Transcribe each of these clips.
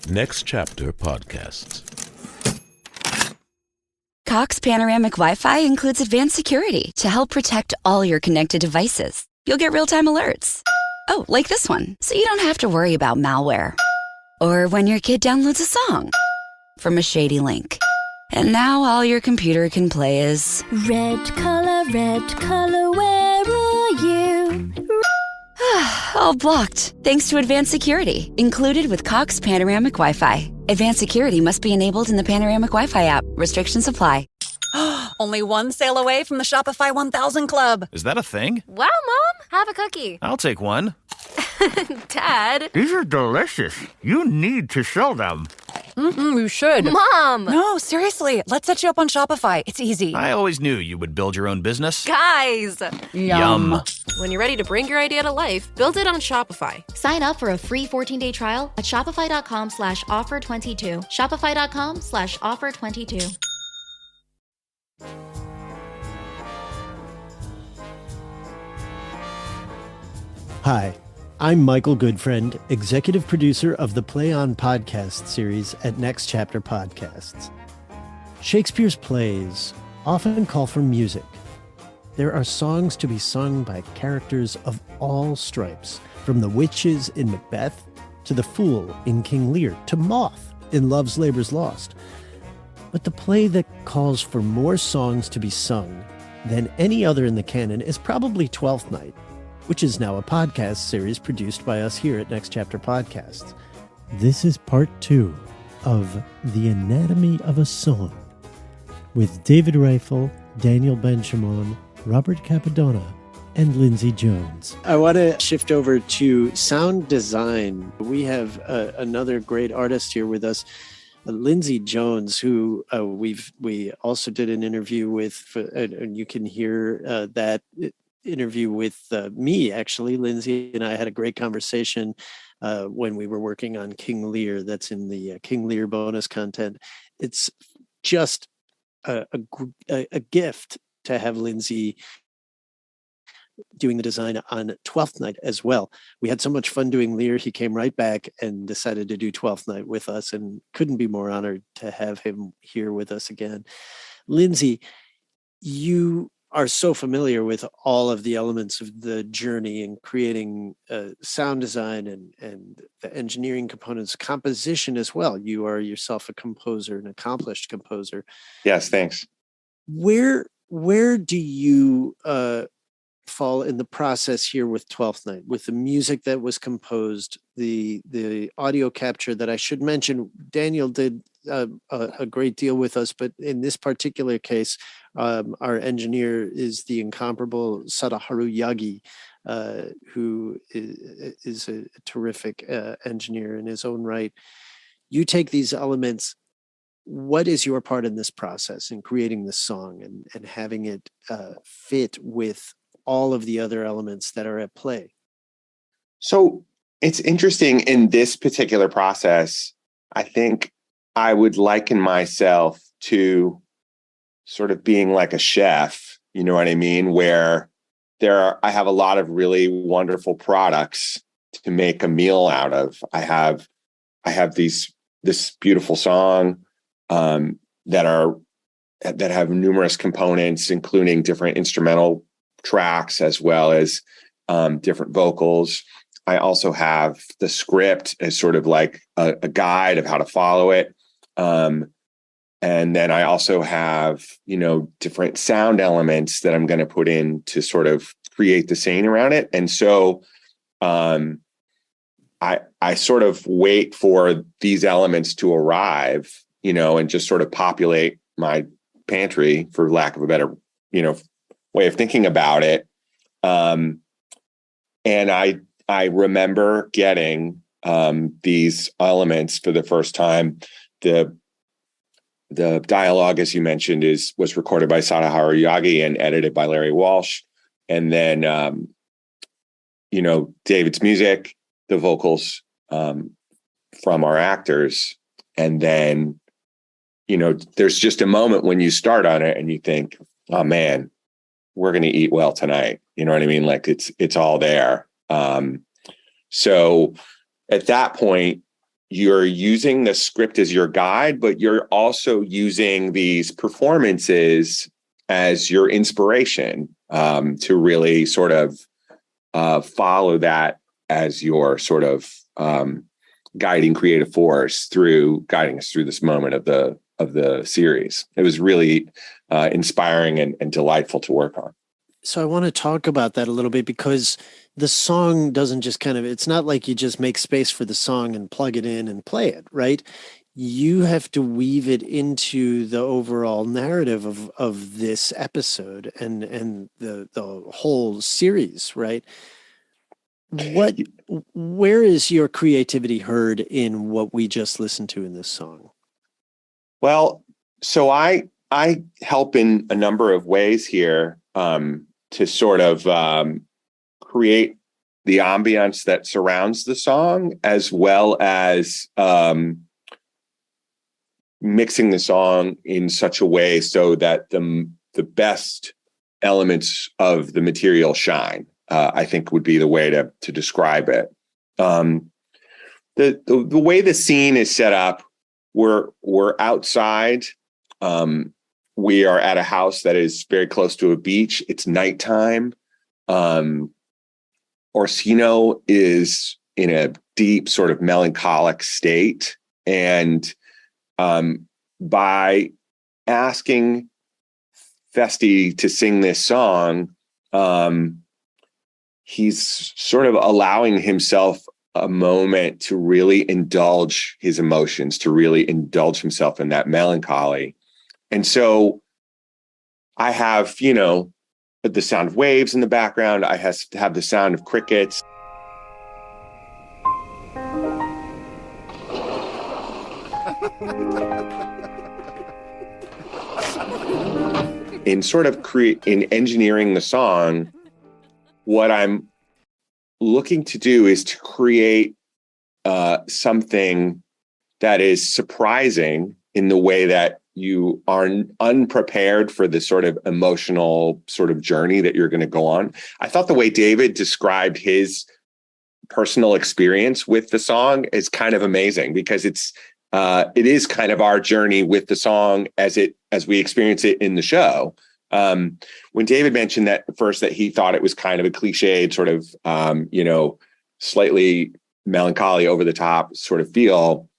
Next Chapter Podcasts. Cox Panoramic Wi-Fi includes advanced security to help protect all your connected devices. You'll get real-time alerts. Oh, like this one, so you don't have to worry about malware. Or when your kid downloads a song from a shady link. And now all your computer can play is... red color, where are you? all blocked, thanks to advanced security, included with Cox Panoramic Wi-Fi. Advanced security must be enabled in the Panoramic Wi-Fi app. Restrictions apply. Only one sale away from the Shopify 1000 Club. Is that a thing? Wow, Mom! Have a cookie. I'll take one. Dad! These are delicious. You need to sell them. You should. Mom! No, seriously. Let's set you up on Shopify. It's easy. I always knew you would build your own business. Guys! Yum. When you're ready to bring your idea to life, build it on Shopify. Sign up for a free 14-day trial at shopify.com/offer22. Shopify.com/offer22. Hi, I'm Michael Goodfriend, executive producer of the Play On Podcast Series at Next Chapter Podcasts. Shakespeare's plays often call for music. There are songs to be sung by characters of all stripes, from the witches in Macbeth to the fool in King Lear to Moth in Love's Labour's Lost. But the play that calls for more songs to be sung than any other in the canon is probably Twelfth Night, which is now a podcast series produced by us here at Next Chapter Podcasts. This is part 2 of The Anatomy of a Song with David Reiffel, Daniel Benshimon, Robert Cappadona, and Lindsay Jones. I want to shift over to sound design. We have another great artist here with us, Lindsay Jones, who we also did an interview with, and you can hear that interview with me, actually. Lindsay and I had a great conversation when we were working on King Lear. That's in the King Lear bonus content. It's just a gift to have Lindsay doing the design on Twelfth Night as well. We had so much fun doing Lear. He came right back and decided to do Twelfth Night with us, and couldn't be more honored to have him here with us again. Lindsay, you are so familiar with all of the elements of the journey in creating sound design and the engineering components, composition as well. You are yourself a composer, an accomplished composer. Yes, thanks. Where do you fall in the process here with Twelfth Night, with the music that was composed, the audio capture that I should mention? Daniel did a great deal with us, but in this particular case, our engineer is the incomparable Sadaharu Yagi, who is a terrific engineer in his own right. You take these elements. What is your part in this process in creating this song and having it fit with all of the other elements that are at play? So it's interesting in this particular process. I think I would liken myself to sort of being like a chef, you know what I mean? Where I have a lot of really wonderful products to make a meal out of. I have this beautiful song that have numerous components, including different instrumental tracks as well as different vocals. I also have the script as sort of like a guide of how to follow it. And then I also have, different sound elements that I'm going to put in to sort of create the scene around it. And so I sort of wait for these elements to arrive, and just sort of populate my pantry, for lack of a better, way of thinking about it. And I remember getting these elements for the first time. The dialogue, as you mentioned, was recorded by Sadaharu Yagi and edited by Larry Walsh. And then, David's music, the vocals from our actors. And then, there's just a moment when you start on it and you think, oh man, we're going to eat well tonight. You know what I mean? Like it's all there. So at that point, you're using the script as your guide, but you're also using these performances as your inspiration to really sort of follow that as your sort of guiding creative force guiding us through this moment of the series. It was really inspiring and delightful to work on. So I want to talk about that a little bit, because the song doesn't just it's not like you just make space for the song and plug it in and play it, right? You have to weave it into the overall narrative of this episode and the whole series, right? Where is your creativity heard in what we just listened to in this song? Well, so I help in a number of ways here to sort of create the ambience that surrounds the song, as well as mixing the song in such a way so that the best elements of the material shine. I think would be the way to describe it. The way the scene is set up, we're outside. We are at a house that is very close to a beach. It's nighttime. Orsino is in a deep sort of melancholic state. And by asking Feste to sing this song, he's sort of allowing himself a moment to really indulge his emotions, to really indulge himself in that melancholy. And so I have, the sound of waves in the background. I have the sound of crickets. In engineering the song, what I'm looking to do is to create something that is surprising in the way that you are unprepared for the sort of emotional sort of journey that you're going to go on. I thought the way David described his personal experience with the song is kind of amazing, because it is kind of our journey with the song as we experience it in the show. When David mentioned that first, that he thought it was kind of a cliched sort of, slightly melancholy, over the top sort of feel.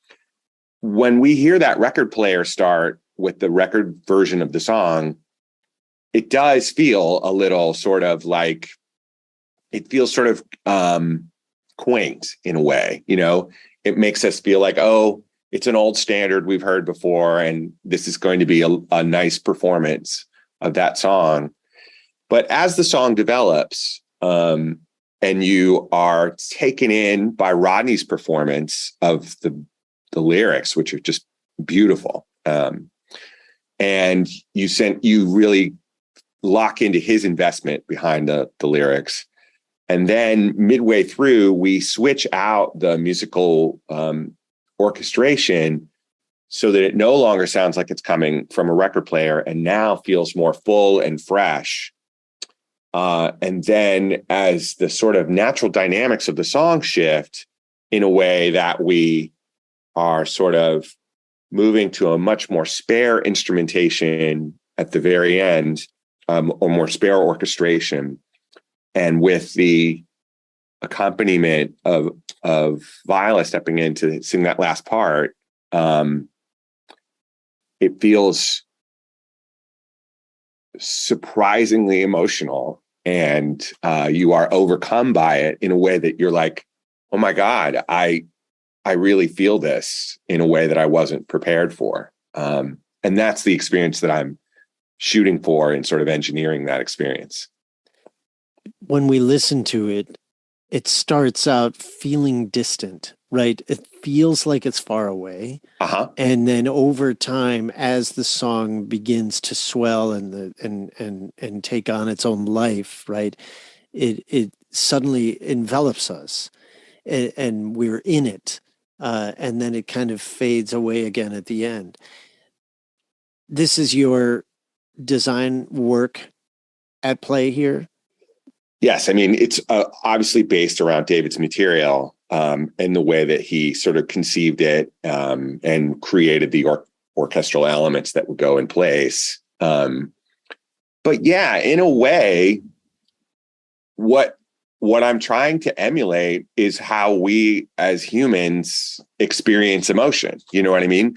When we hear that record player start with the record version of the song, it does feel a little sort of like, it feels sort of quaint in a way, it makes us feel like, oh, it's an old standard we've heard before, and this is going to be a nice performance of that song. But as the song develops, and you are taken in by Rodney's performance of the lyrics, which are just beautiful, and you really lock into his investment behind the lyrics. And then midway through, we switch out the musical orchestration so that it no longer sounds like it's coming from a record player and now feels more full and fresh. And then as the sort of natural dynamics of the song shift in a way that we are sort of moving to a much more spare instrumentation at the very end, or more spare orchestration, and with the accompaniment of Viola stepping in to sing that last part, it feels surprisingly emotional, and you are overcome by it in a way that you're like, oh my God, I really feel this in a way that I wasn't prepared for. And that's the experience that I'm shooting for in sort of engineering that experience. When we listen to it, it starts out feeling distant, right? It feels like it's far away. Uh-huh. And then over time, as the song begins to swell and take on its own life, right? It suddenly envelops us, and we're in it. And then it kind of fades away again at the end. This is your design work at play here? Yes. I mean, it's obviously based around David's material. in the way that he sort of conceived it and created the orchestral elements that would go in place. But yeah, in a way, what I'm trying to emulate is how we as humans experience emotion. You know what I mean?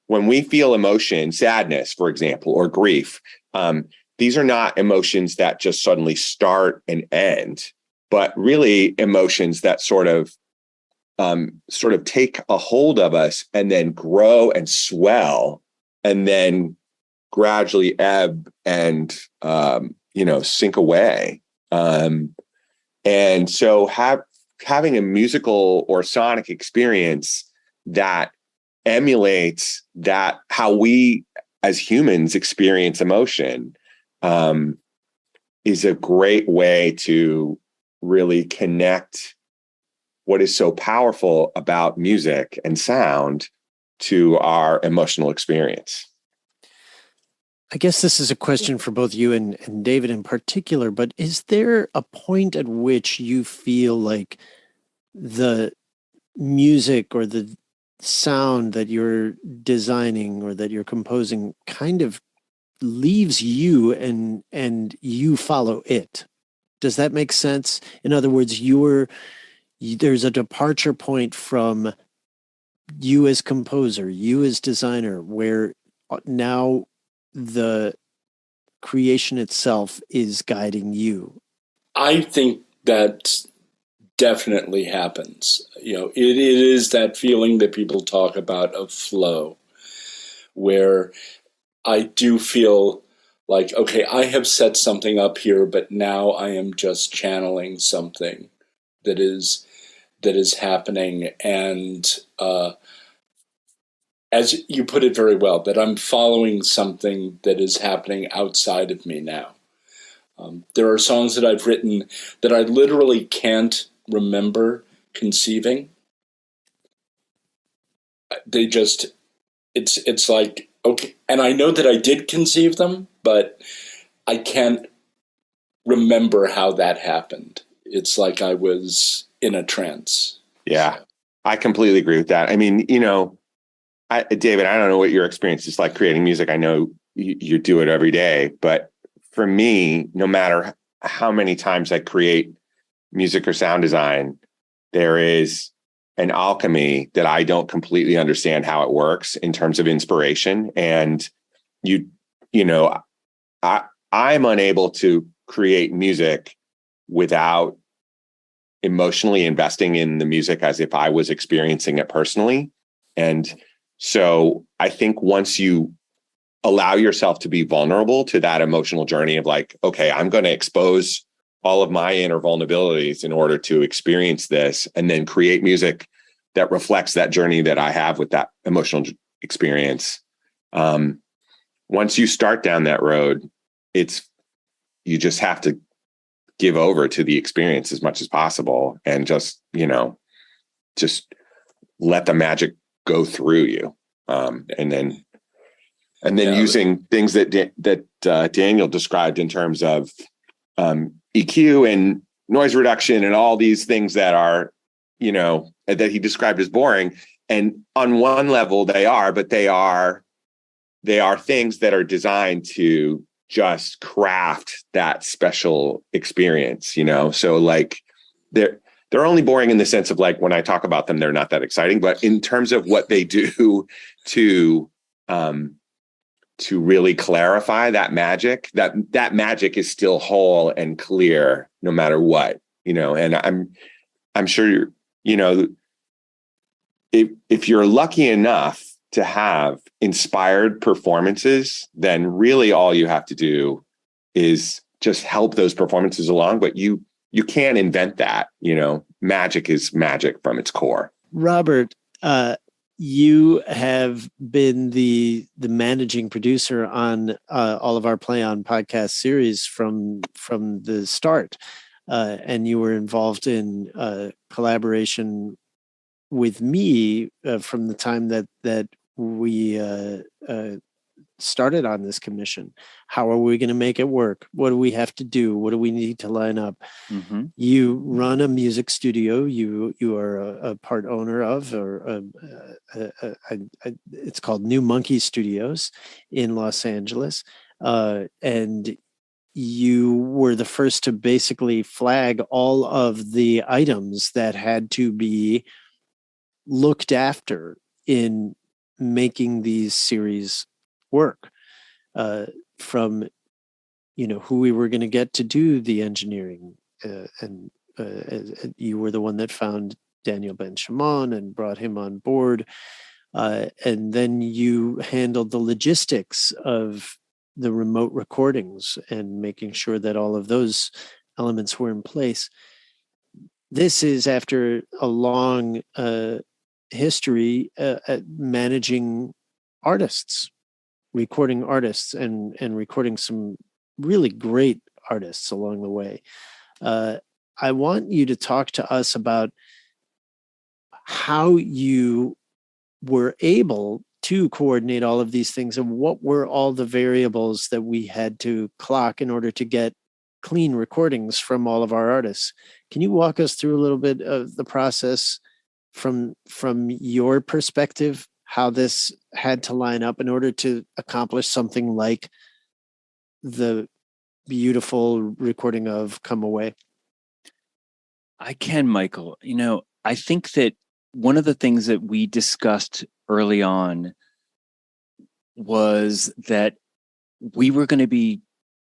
When we feel emotion, sadness, for example, or grief, these are not emotions that just suddenly start and end, but really emotions that sort of take a hold of us and then grow and swell and then gradually ebb and, sink away. And so having a musical or sonic experience that emulates that, how we as humans experience emotion, is a great way to really connect what is so powerful about music and sound to our emotional experience. I guess this is a question for both you and David in particular, but is there a point at which you feel like the music or the sound that you're designing or that you're composing kind of leaves you and you follow it? Does that make sense? In other words, there's a departure point from you as composer, you as designer, where now the creation itself is guiding you. I think that definitely happens. It is that feeling that people talk about of flow, where I do feel like, okay, I have set something up here, but now I am just channeling something that is happening. And as you put it very well, that I'm following something that is happening outside of me now. There are songs that I've written that I literally can't remember conceiving. They just, it's like, okay, and I know that I did conceive them, but I can't remember how that happened. It's like I was in a trance. Yeah, I completely agree with that. I mean, David, I don't know what your experience is like creating music. I know you do it every day, but for me, no matter how many times I create music or sound design, there is an alchemy that I don't completely understand how it works in terms of inspiration. And I'm unable to create music without emotionally investing in the music as if I was experiencing it personally. And so I think once you allow yourself to be vulnerable to that emotional journey of like, okay, I'm going to expose all of my inner vulnerabilities in order to experience this and then create music that reflects that journey that I have with that emotional experience. Once you start down that road, you just have to give over to the experience as much as possible and just let the magic go through you. And then using things that Daniel described in terms of EQ and noise reduction and all these things that are, that he described as boring. And on one level they are, but they are things that are designed to just craft that special experience, So like they're only boring in the sense of like, when I talk about them, they're not that exciting, but in terms of what they do to really clarify that magic, that magic is still whole and clear no matter what, and I'm sure, if you're lucky enough to have inspired performances, then really all you have to do is just help those performances along. But you can't invent that, magic is magic from its core. Robert, you have been the managing producer on all of our Play On podcast series from the start. And you were involved in collaboration with me from the time that we started on this commission. How are we going to make it work? What do we have to do? What do we need to line up? Mm-hmm. You run a music studio. You are a part owner of, or it's called New Monkey Studios in Los Angeles, and you were the first to basically flag all of the items that had to be looked after in making these series work, from who we were going to get to do the engineering, and you were the one that found Daniel Benshimon and brought him on board, and then you handled the logistics of the remote recordings and making sure that all of those elements were in place. This is after a long history at managing artists, recording artists, and recording some really great artists along the way. I want you to talk to us about how you were able to coordinate all of these things, and what were all the variables that we had to clock in order to get clean recordings from all of our artists. Can you walk us through a little bit of the process from your perspective, how this had to line up in order to accomplish something like the beautiful recording of Come Away? I can, Michael. I think that one of the things that we discussed early on was that we were going to be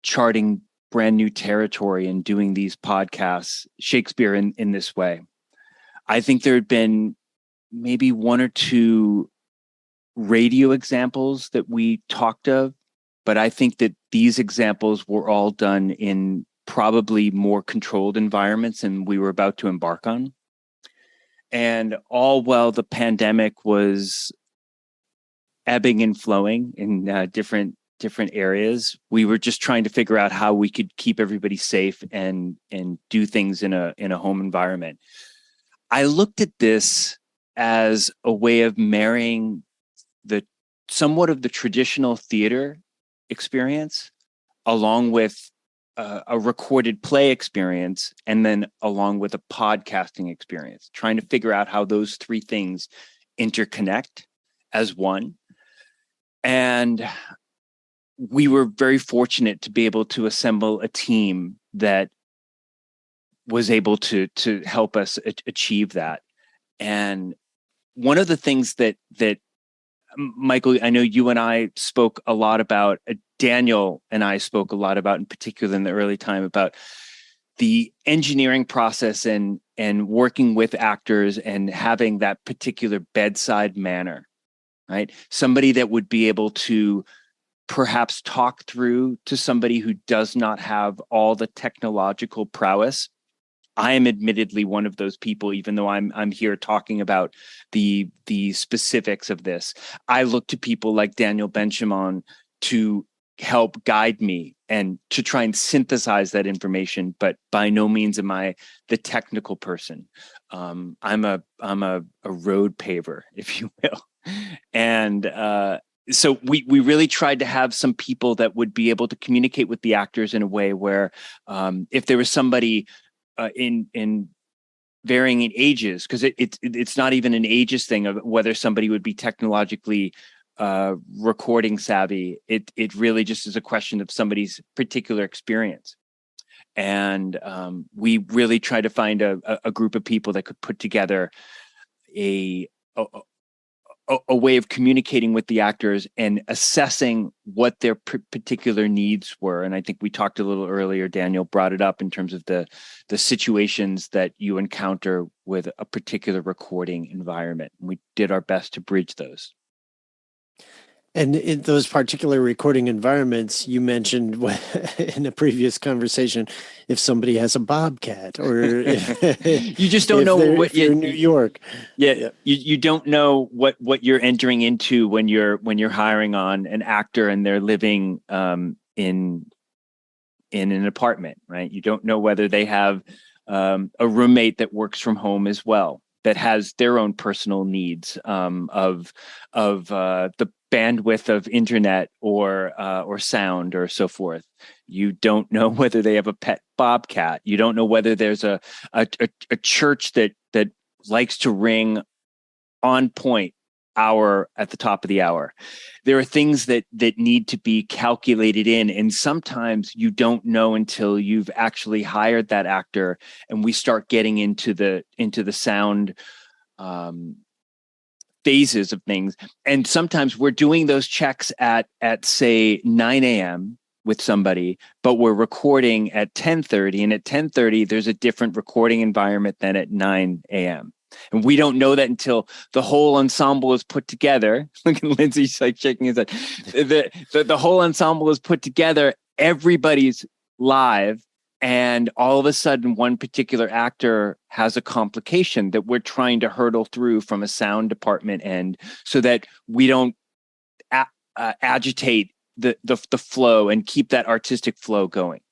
charting brand new territory and doing these podcasts, Shakespeare in this way. I think there had been maybe one or two radio examples that we talked of, but I think that these examples were all done in probably more controlled environments than we were about to embark on. And all while the pandemic was ebbing and flowing in different areas, we were just trying to figure out how we could keep everybody safe and do things in a home environment. I looked at this as a way of marrying somewhat of the traditional theater experience along with a recorded play experience, and then along with a podcasting experience, trying to figure out how those three things interconnect as one. And we were very fortunate to be able to assemble a team that was able to help us achieve that. And one of the things that Michael, I know you and I spoke a lot about, Daniel and I spoke a lot about, in particular in the early time, about the engineering process and working with actors and having that particular bedside manner, right? Somebody that would be able to perhaps talk through to somebody who does not have all the technological prowess. I am admittedly one of those people, even though I'm here talking about the specifics of this. I look to people like Daniel Benshimon to help guide me and to try and synthesize that information, but by no means am I the technical person. I'm a road paver, if you will. And so we really tried to have some people that would be able to communicate with the actors in a way where if there was somebody in varying ages, because it's not even an ages thing of whether somebody would be technologically recording savvy. It really just is a question of somebody's particular experience. And we really tried to find a group of people that could put together a way of communicating with the actors and assessing what their particular needs were. And I think we talked a little earlier, Daniel brought it up in terms of the situations that you encounter with a particular recording environment. And we did our best to bridge those. And in those particular recording environments, you mentioned in a previous conversation, if somebody has a bobcat, or you just don't know what you're in New York. Yeah, you don't know what you're entering into when you're hiring on an actor and they're living in an apartment, right? You don't know whether they have a roommate that works from home as well, that has their own personal needs of the bandwidth of internet or sound or so forth. You don't know whether they have a pet bobcat. You don't know whether there's a church that likes to ring on point hour at the top of the hour. There are things that need to be calculated in, and sometimes you don't know until you've actually hired that actor, and we start getting into the sound phases of things. And sometimes we're doing those checks at say 9 a.m. with somebody, but we're recording at 10:30, and at 10:30 there's a different recording environment than at 9 a.m. And we don't know that until the whole ensemble is put together. Look at Lindsay's like shaking his head. The whole ensemble is put together. Everybody's live. And all of a sudden, one particular actor has a complication that we're trying to hurdle through from a sound department end so that we don't agitate the flow and keep that artistic flow going.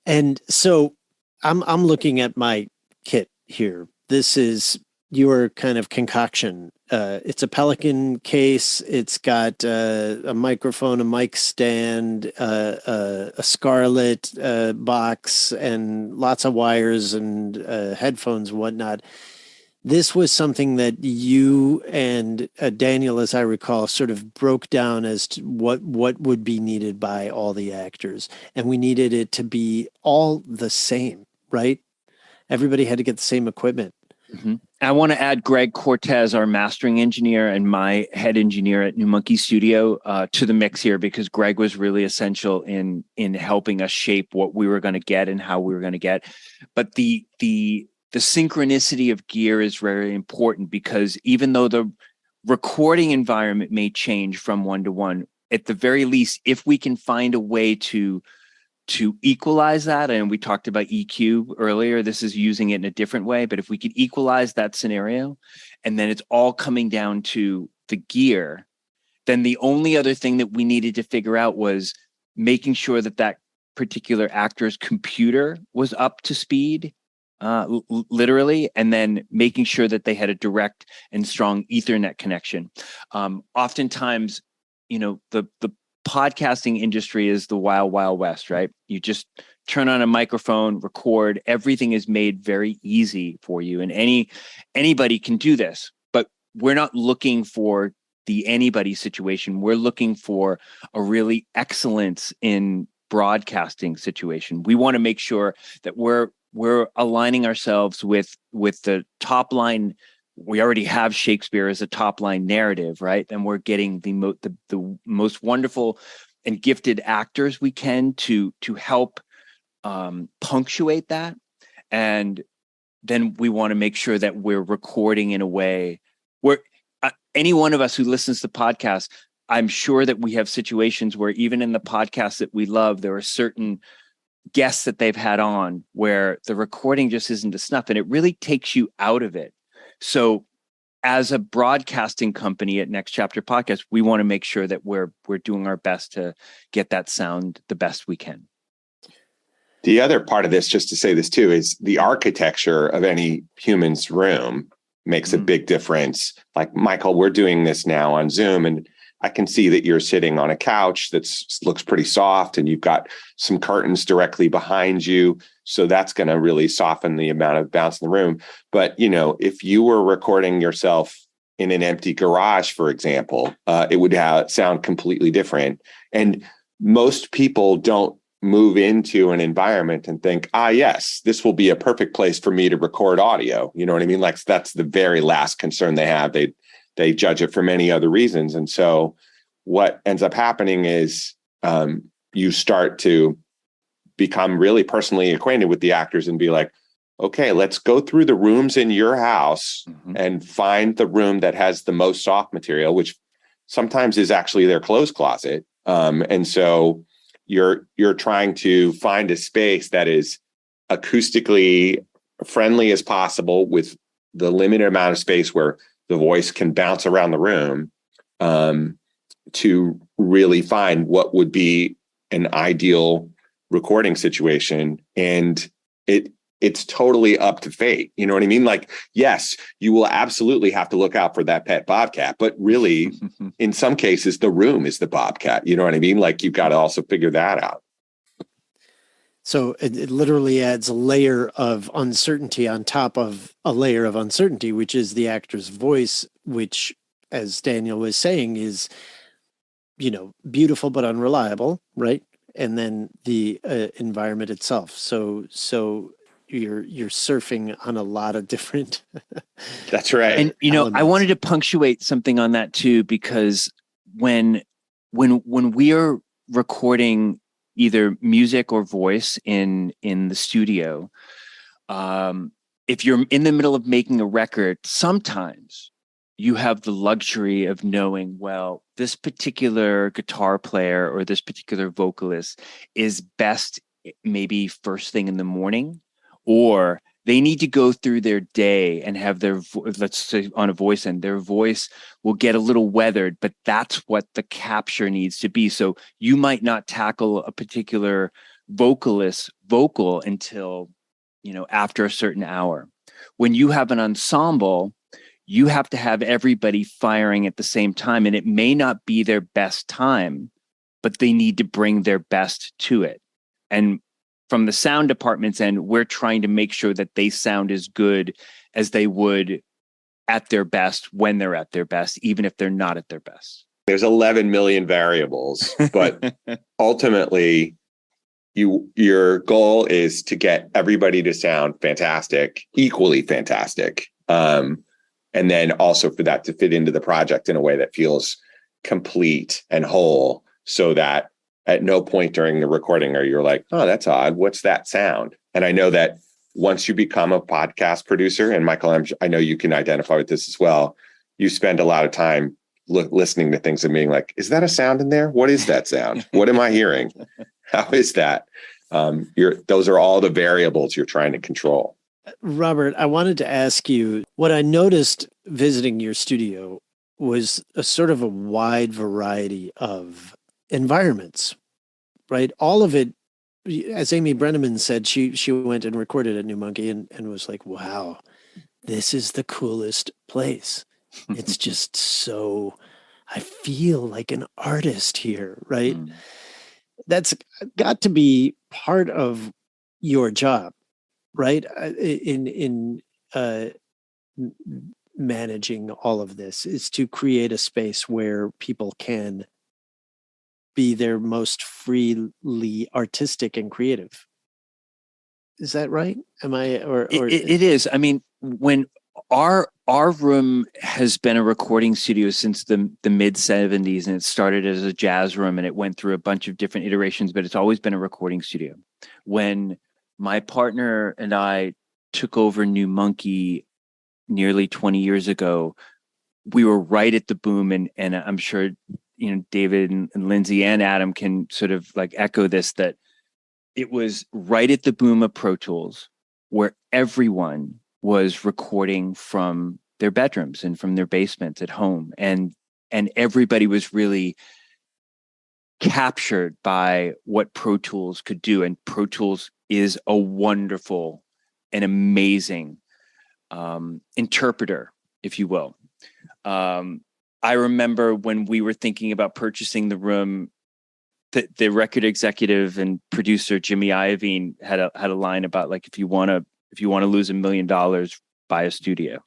And so I'm looking at my kit here. This is your kind of concoction. It's a Pelican case. It's got a microphone, a mic stand, a Scarlett box, and lots of wires and headphones and whatnot. This was something that you and Daniel, as I recall, sort of broke down as to what would be needed by all the actors. And we needed it to be all the same, right? Everybody had to get the same equipment. Mm-hmm. I want to add Greg Cortez, our mastering engineer and my head engineer at New Monkey Studio, to the mix here, because Greg was really essential in helping us shape what we were going to get and how we were going to get. But the synchronicity of gear is very important, because even though the recording environment may change from one to one, at the very least, if we can find a way to equalize that, and we talked about EQ earlier, this is using it in a different way, but if we could equalize that scenario, and then it's all coming down to the gear, then the only other thing that we needed to figure out was making sure that particular actor's computer was up to speed, literally, and then making sure that they had a direct and strong Ethernet connection. Oftentimes, the podcasting industry is the wild, wild west, right? You just turn on a microphone, record, everything is made very easy for you. And anybody can do this, but we're not looking for the anybody situation. We're looking for a really excellence in broadcasting situation. We want to make sure that we're aligning ourselves with the top line. We already have Shakespeare as a top line narrative, right? And we're getting the most wonderful and gifted actors we can to help punctuate that. And then we want to make sure that we're recording in a way where any one of us who listens to the podcast, I'm sure that we have situations where even in the podcasts that we love, there are certain guests that they've had on where the recording just isn't to snuff, and it really takes you out of it. So as a broadcasting company at Next Chapter Podcast, we want to make sure that we're doing our best to get that sound the best we can. The other part of this, just to say this too, is the architecture of any human's room makes a big difference. Like, Michael, we're doing this now on Zoom, and I can see that you're sitting on a couch that looks pretty soft, and you've got some curtains directly behind you. So that's going to really soften the amount of bounce in the room. But, if you were recording yourself in an empty garage, for example, it would sound completely different. And most people don't move into an environment and think, yes, this will be a perfect place for me to record audio. You know what I mean? Like, that's the very last concern they have. They judge it for many other reasons. And so what ends up happening is you start to become really personally acquainted with the actors and be like, okay, let's go through the rooms in your house and find the room that has the most soft material, which sometimes is actually their clothes closet. And so you're trying to find a space that is acoustically friendly as possible with the limited amount of space where the voice can bounce around the room, to really find what would be an ideal recording situation. And it it's totally up to fate. You know what I mean? Like, yes, you will absolutely have to look out for that pet bobcat, but really, in some cases, the room is the bobcat. You know what I mean? Like, you've got to also figure that out. So it literally adds a layer of uncertainty on top of a layer of uncertainty, which is the actor's voice, which, as Daniel was saying, is, beautiful but unreliable, right? And then the environment itself. So you're surfing on a lot of different. That's right. And elements. I wanted to punctuate something on that too, because when we are recording either music or voice in the studio, if you're in the middle of making a record, sometimes you have the luxury of knowing, well, this particular guitar player or this particular vocalist is best maybe first thing in the morning, or they need to go through their day and have their, let's say on a voice end, their voice will get a little weathered, but that's what the capture needs to be. So you might not tackle a particular vocalist's vocal until, after a certain hour. When you have an ensemble, you have to have everybody firing at the same time, and it may not be their best time, but they need to bring their best to it. And from the sound department's end, we're trying to make sure that they sound as good as they would at their best when they're at their best, even if they're not at their best. There's 11 million variables, but ultimately your goal is to get everybody to sound fantastic, equally fantastic. And then also for that to fit into the project in a way that feels complete and whole, so that at no point during the recording are you like, oh, that's odd. What's that sound? And I know that once you become a podcast producer, and Michael, I know you can identify with this as well, you spend a lot of time listening to things and being like, is that a sound in there? What is that sound? What am I hearing? How is that? Those are all the variables you're trying to control. Robert, I wanted to ask you, what I noticed visiting your studio was a sort of a wide variety of environments, right? All of it, as Amy Brenneman said, she went and recorded at New Monkey and was like, wow, this is the coolest place. It's just so, I feel like an artist here, right? That's got to be part of your job, right? In managing all of this is to create a space where people can be their most freely artistic and creative. Is that right? Am I, or it is. I mean, when our room has been a recording studio since the mid 70s, and it started as a jazz room and it went through a bunch of different iterations, but it's always been a recording studio. When my partner and I took over New Monkey nearly 20 years ago, we were right at the boom, and I'm sure David and Lindsay and Adam can sort of like echo this, that it was right at the boom of Pro Tools, where everyone was recording from their bedrooms and from their basements at home, and everybody was really captured by what Pro Tools could do. And Pro Tools is a wonderful and amazing interpreter, if you will. I remember when we were thinking about purchasing the room, the record executive and producer Jimmy Iovine had a line about, like, if you want to lose $1 million, buy a studio.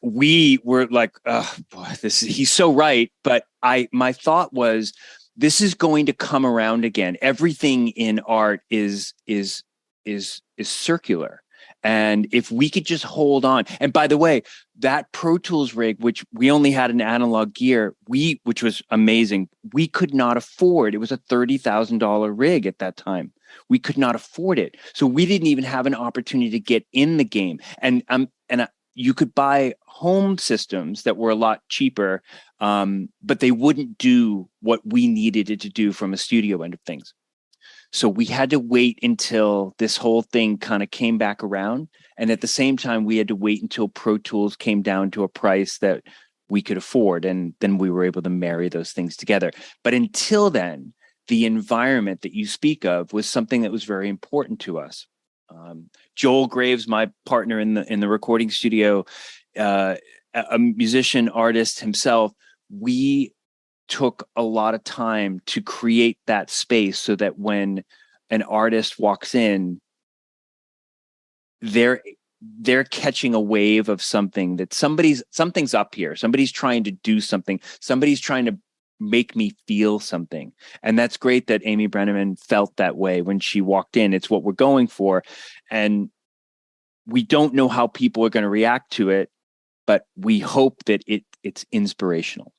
We were like, oh boy, he's so right. But my thought was, this is going to come around again. Everything in art is circular. And if we could just hold on, and by the way, that Pro Tools rig, which we only had an analog gear, which was amazing, we could not afford. It was a $30,000 rig at that time. We could not afford it. So we didn't even have an opportunity to get in the game. And you could buy home systems that were a lot cheaper, but they wouldn't do what we needed it to do from a studio end of things. So we had to wait until this whole thing kind of came back around. And at the same time, we had to wait until Pro Tools came down to a price that we could afford. And then we were able to marry those things together. But until then, the environment that you speak of was something that was very important to us. Joel Graves, my partner in the recording studio, a musician, artist himself, we took a lot of time to create that space so that when an artist walks in, they're catching a wave of something, that something's up here. Somebody's trying to do something. Somebody's trying to make me feel something. And that's great that Amy Brenneman felt that way when she walked in. It's what we're going for. And we don't know how people are going to react to it, but we hope that it's inspirational.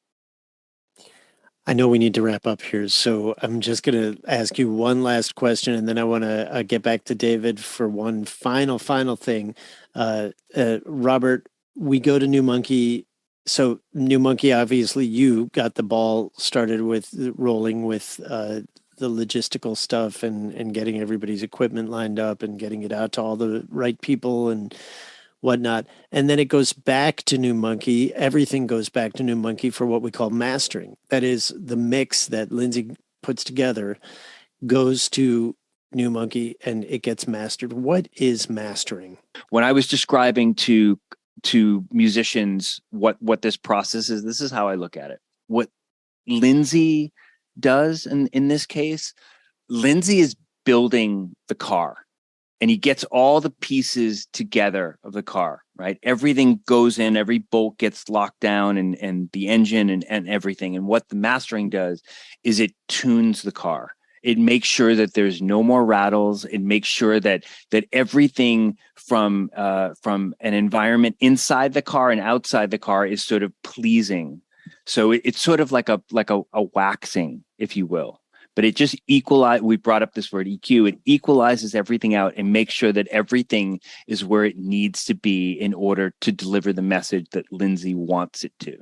I know we need to wrap up here, so I'm just going to ask you one last question, and then I want to get back to David for one final thing. Robert, we go to New Monkey. So New Monkey, obviously, you got the ball started with rolling with the logistical stuff and getting everybody's equipment lined up and getting it out to all the right people and whatnot. And then it goes back to New Monkey. Everything goes back to New Monkey for what we call mastering. That is, the mix that Lindsay puts together goes to New Monkey and it gets mastered. What is mastering? When I was describing to musicians what this process is, this is how I look at it. What Lindsay does in this case, Lindsay is building the car. And he gets all the pieces together of the car, right? Everything goes in, every bolt gets locked down and the engine and everything. And what the mastering does is it tunes the car. It makes sure that there's no more rattles. It makes sure that everything from an environment inside the car and outside the car is sort of pleasing. So it's sort of like a waxing, if you will. But it just we brought up this word EQ. It equalizes everything out and makes sure that everything is where it needs to be in order to deliver the message that Lindsay wants it to.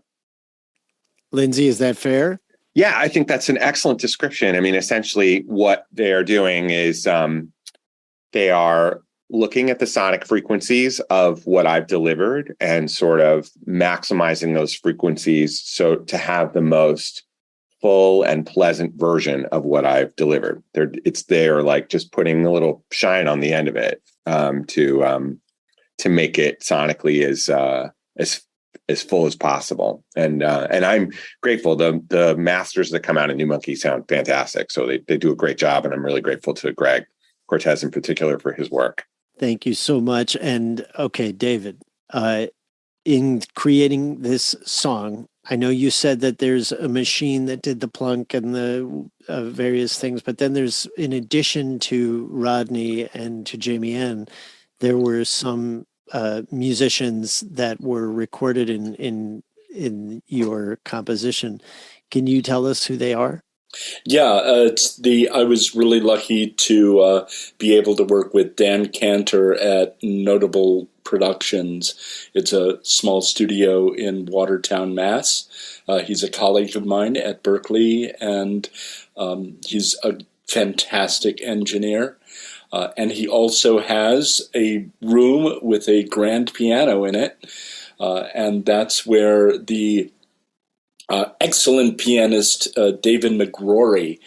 Lindsay, is that fair? Yeah, I think that's an excellent description. I mean, essentially what they are doing is they are looking at the sonic frequencies of what I've delivered and sort of maximizing those frequencies so to have the most full and pleasant version of what I've delivered. They're like just putting a little shine on the end of it to make it sonically as full as possible. And I'm grateful. The masters that come out of New Monkey sound fantastic. So they do a great job, and I'm really grateful to Greg Cortez in particular for his work. Thank you so much. And okay, David, in creating this song, I know you said that there's a machine that did the plunk and the various things, but then there's, in addition to Rodney and to Jamie N, there were some musicians that were recorded in your composition. Can you tell us who they are? Yeah, I was really lucky to be able to work with Dan Cantor at Notable Productions. It's a small studio in Watertown, Mass. He's a colleague of mine at Berkeley, and he's a fantastic engineer. And he also has a room with a grand piano in it, and that's where the excellent pianist David McGrory,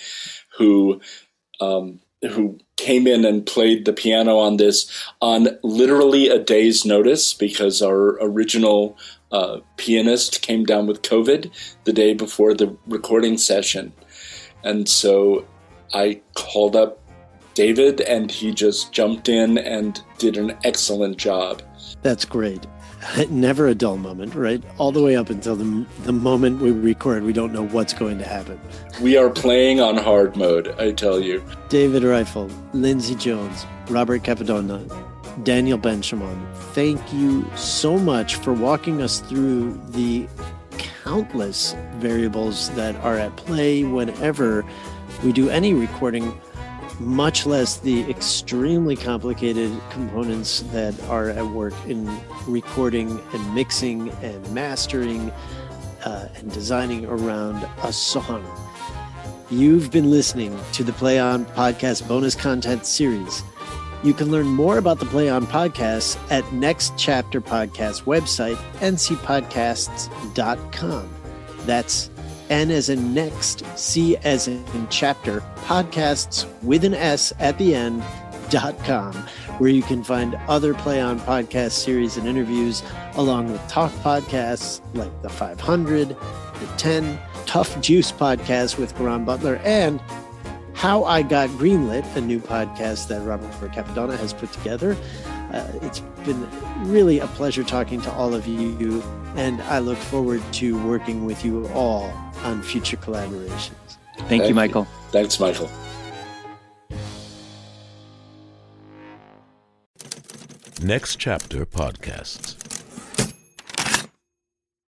who came in and played the piano on this on literally a day's notice, because our original pianist came down with COVID the day before the recording session. And so I called up David, and he just jumped in and did an excellent job. That's great. Never a dull moment, right? All the way up until the moment we record, we don't know what's going to happen. We are playing on hard mode, I tell you. David Reiffel, Lindsay Jones, Robert Cappadona, Daniel Benshimon, thank you so much for walking us through the countless variables that are at play whenever we do any recording, much less the extremely complicated components that are at work in recording and mixing and mastering and designing around a song. You've been listening to the Play On Podcast bonus content series. You can learn more about the Play On Podcasts at Next Chapter Podcast website, ncpodcasts.com. That's N as in next, C as in chapter, podcasts with an S at the end, play-on-podcast.com, where you can find other Play On podcast series and interviews, along with talk podcasts like the 500, the 10, Tough Juice podcast with Garan Butler, and How I Got Greenlit, a new podcast that Robert Cappadona has put together. It's been really a pleasure talking to all of you, and I look forward to working with you all on future collaborations. Thank you, Michael. Thanks, Michael. Next Chapter Podcasts.